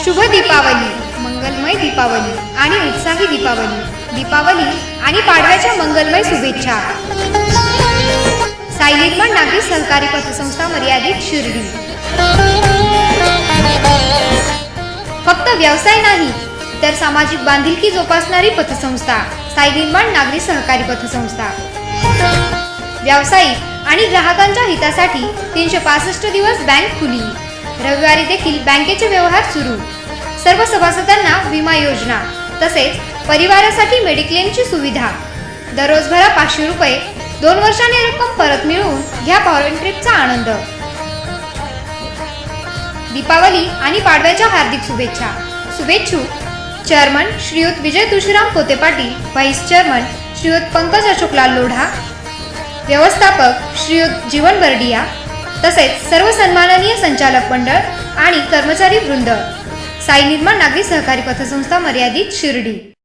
शुभ दीपावली, मंगलमय दीपावली आणि उत्साही दीपावली. दीपावली आणि पाडव्याच्या मंगलमय शुभेच्छा. साई निर्माण नागरी सहकारी पतसंस्था मर्यादित शिर्डी. फक्त व्यवसाय नाही तर सामाजिक बांधिलकी जोपासणारी पतसंस्था साई निर्माण नागरी सहकारी पतसंस्था. व्यावसायिक आणि ग्राहकांच्या हितासाठी 365 दिवस बँक खुली. रविवारी देखील बँकेचे व्यवहार सुरू. सर्व सभासदांना विमा योजना तसेच परिवारासाठी मेडिक्लेमची सुविधा. दररोज भरा 500 रुपये, 2 वर्षांनी रक्कम परत मिळवून घ्या फॉरेन ट्रिपचा आनंद. दीपावली आणि पाडव्याच्या हार्दिक शुभेच्छा. शुभेच्छुक चेअरमन श्रीयुत विजय तुळशीराम पोते पाटील, व्हाईस चेअरमन श्रीयुत पंकज अशोकलाल लोढा, व्यवस्थापक श्रीयुत जीवन बर्डिया तसेच सर्व सन्माननीय संचालक मंडळ आणि कर्मचारी वृंद. साई निर्माण नागरी सहकारी पतसंस्था मर्यादित शिर्डी.